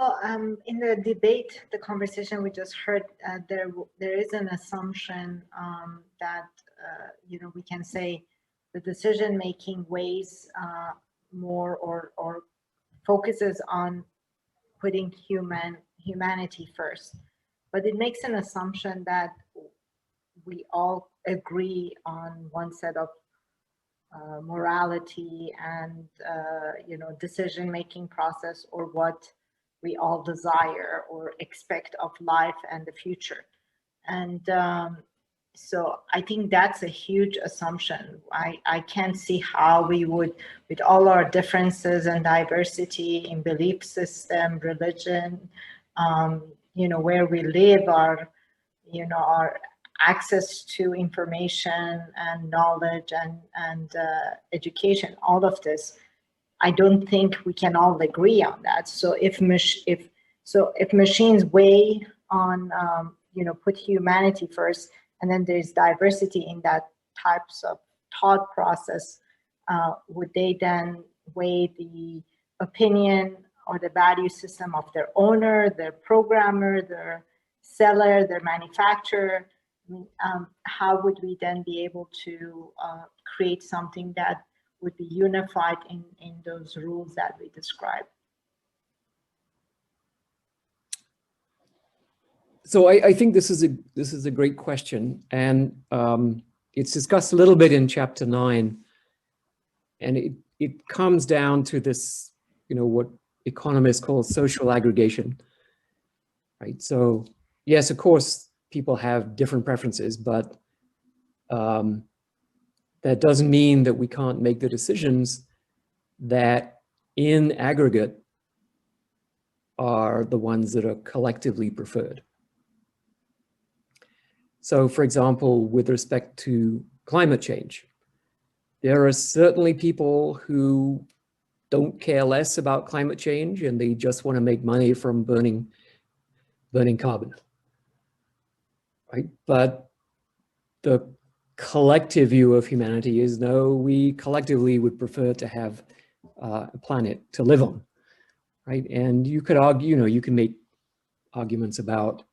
In the debate, the conversation we just heard, there is an assumption that we can say the decision-making weighs more or focuses on putting humanity first, but it makes an assumption that we all agree on one set of morality and decision-making process, or what we all desire or expect of life and the future. And so I think that's a huge assumption. I can't see how we would, with all our differences and diversity in belief system, religion, where we live, our access to information and knowledge and education, all of this, I don't think we can all agree on that. So if machines weigh on put humanity first, and then there's diversity in that types of thought process, would they then weigh the opinion or the value system of their owner, their programmer, their seller, their manufacturer? How would we then be able to create something that would be unified in those rules that we described? So I think this is a great question, and it's discussed a little bit in chapter 9, and it comes down to this, what economists call social aggregation, right? So yes, of course, people have different preferences, but that doesn't mean that we can't make the decisions that in aggregate are the ones that are collectively preferred. So for example, with respect to climate change, there are certainly people who don't care less about climate change and they just want to make money from burning carbon, right? But the collective view of humanity is, no, we collectively would prefer to have a planet to live on, right? And you could argue, you can make arguments about,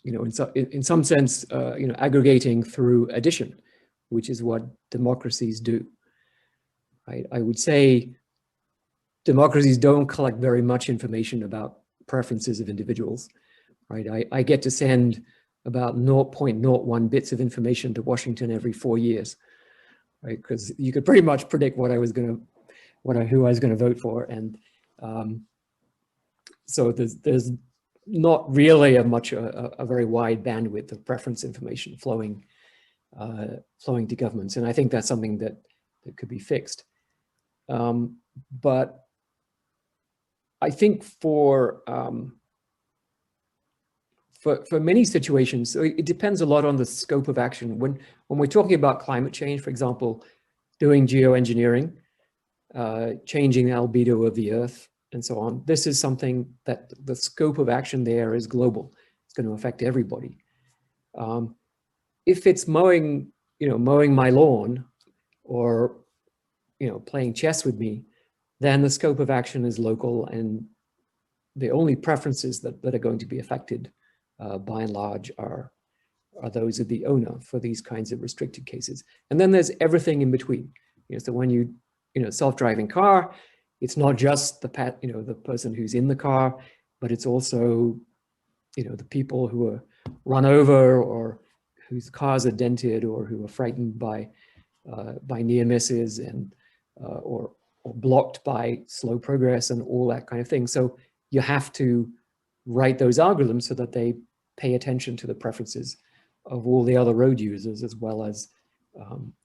in some sense, aggregating through addition, which is what democracies do, right? I would say democracies don't collect very much information about preferences of individuals, right? I get to send about 0.01 bits of information to Washington every 4 years, right? Because you could pretty much predict who I was going to vote for, and so there's not really a very wide bandwidth of preference information flowing to governments, and I think that's something that could be fixed. But I think for many situations, so it depends a lot on the scope of action. When we're talking about climate change, for example, doing geoengineering, changing the albedo of the Earth, and so on, this is something that the scope of action there is global. It's going to affect everybody. If it's mowing my lawn, or playing chess with me, then the scope of action is local, and the only preferences that are going to be affected by and large are those of the owner for these kinds of restricted cases. And then there's everything in between. So when you self-driving car, it's not just the person who's in the car, but it's also the people who are run over, or whose cars are dented, or who are frightened by near misses, and or blocked by slow progress and all that kind of thing. So you have to write those algorithms so that they pay attention to the preferences of all the other road users, as well as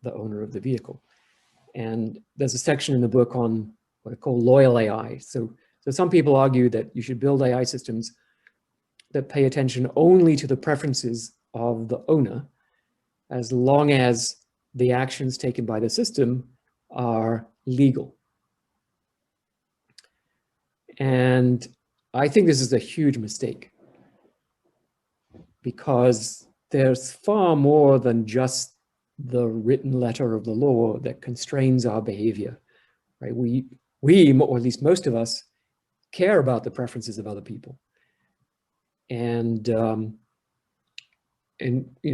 the owner of the vehicle. And there's a section in the book on what I call loyal AI. So some people argue that you should build AI systems that pay attention only to the preferences of the owner, as long as the actions taken by the system are legal. And I think this is a huge mistake, because there's far more than just the written letter of the law that constrains our behavior, right? We we, or at least most of us, care about the preferences of other people. And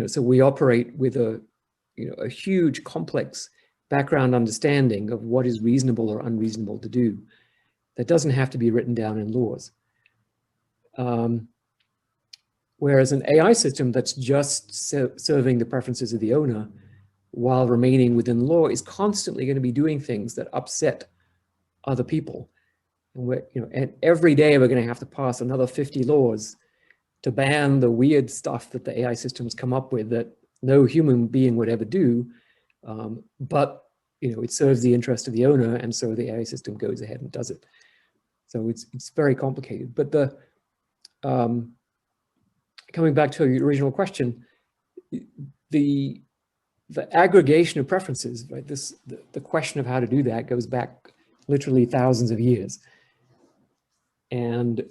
so we operate with a huge complex background understanding of what is reasonable or unreasonable to do that doesn't have to be written down in laws. Whereas an AI system that's just serving the preferences of the owner while remaining within law is constantly going to be doing things that upset other people. And and every day we're going to have to pass another 50 laws to ban the weird stuff that the AI systems come up with that no human being would ever do. But it serves the interest of the owner, and so the AI system goes ahead and does it. So it's very complicated. But coming back to your original question, the aggregation of preferences, right? The question of how to do that goes back literally thousands of years. And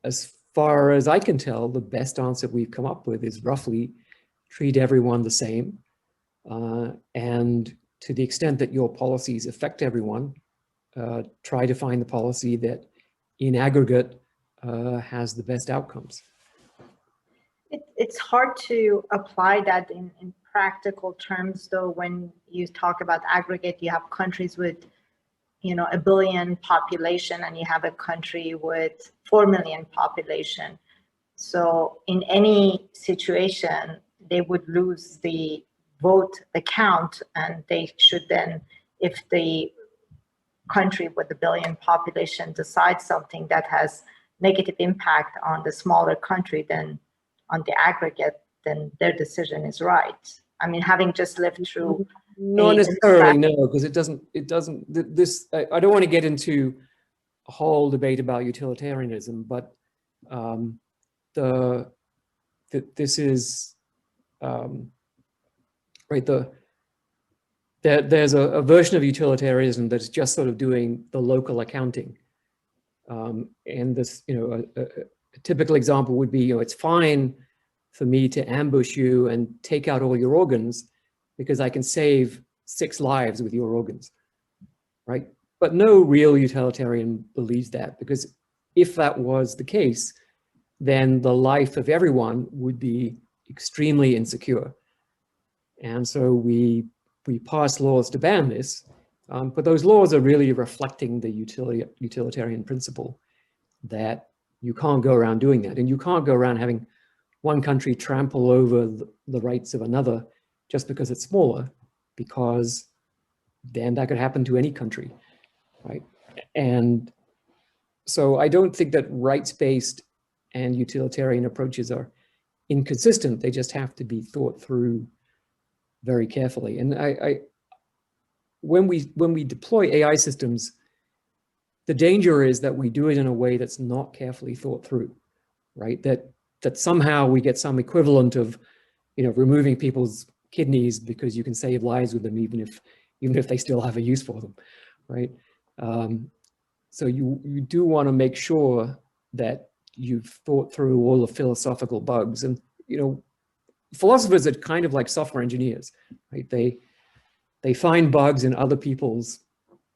as far as I can tell, the best answer we've come up with is roughly treat everyone the same. And to the extent that your policies affect everyone, try to find the policy that in aggregate has the best outcomes. It's hard to apply that in practical terms, though. When you talk about aggregate, you have countries with 1 billion population, and you have a country with 4 million population. So in any situation, they would lose the count, and they should then, if the country with the 1 billion population decides something that has negative impact on the smaller country, then on the aggregate, then their decision is right. I mean, having just lived through. Not necessarily, no, because it doesn't, this, I don't want to get into a whole debate about utilitarianism, but this is, right, there's a version of utilitarianism that's just sort of doing the local accounting. And this, a typical example would be, it's fine for me to ambush you and take out all your organs because I can save 6 lives with your organs, right? But no real utilitarian believes that, because if that was the case, then the life of everyone would be extremely insecure. And so we pass laws to ban this, but those laws are really reflecting the utilitarian principle that you can't go around doing that. And you can't go around having one country trample over the rights of another just because it's smaller, because then that could happen to any country, right? And so I don't think that rights-based and utilitarian approaches are inconsistent. They just have to be thought through very carefully. And when we deploy AI systems, the danger is that we do it in a way that's not carefully thought through, right? That somehow we get some equivalent of, removing people's kidneys because you can save lives with them, even if they still have a use for them, right? So you do want to make sure that you've thought through all the philosophical bugs. And philosophers are kind of like software engineers, right? They find bugs in other people's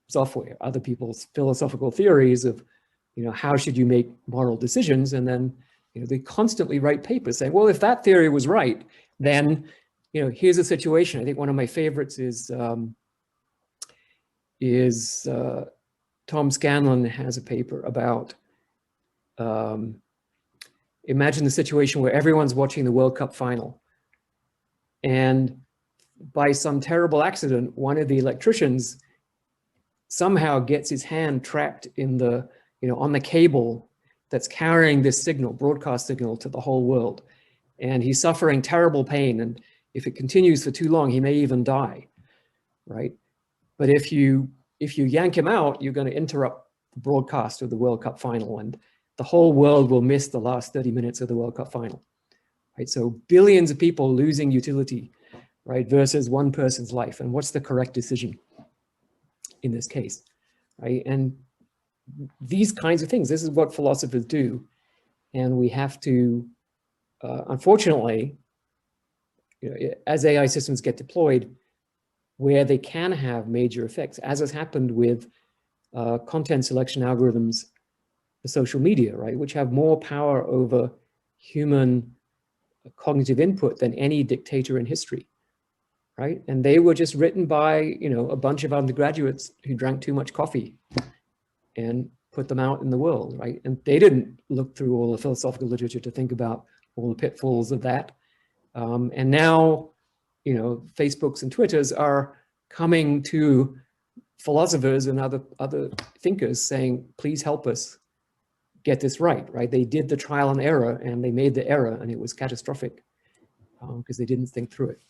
software, other people's philosophical theories of, how should you make moral decisions? And then, they constantly write papers saying, well, if that theory was right, then, here's a situation. I think one of my favorites is Tom Scanlon has a paper about, imagine the situation where everyone's watching the World Cup final, and by some terrible accident, one of the electricians somehow gets his hand trapped in the, on the cable that's carrying this signal, broadcast signal, to the whole world. And he's suffering terrible pain. And if it continues for too long, he may even die, right? But if you yank him out, you're going to interrupt the broadcast of the World Cup final, and the whole world will miss the last 30 minutes of the World Cup final, right? So billions of people losing utility, right, versus one person's life. And what's the correct decision in this case, right? And these kinds of things, this is what philosophers do. And we have to, unfortunately, as AI systems get deployed, where they can have major effects, as has happened with content selection algorithms for social media, right, which have more power over human cognitive input than any dictator in history, right? And they were just written by, you know, a bunch of undergraduates who drank too much coffee and put them out in the world, right? And they didn't look through all the philosophical literature to think about all the pitfalls of that. And now, you know, Facebooks and Twitters are coming to philosophers and other thinkers saying, please help us get this right, right? They did the trial and error and they made the error and it was catastrophic because they didn't think through it.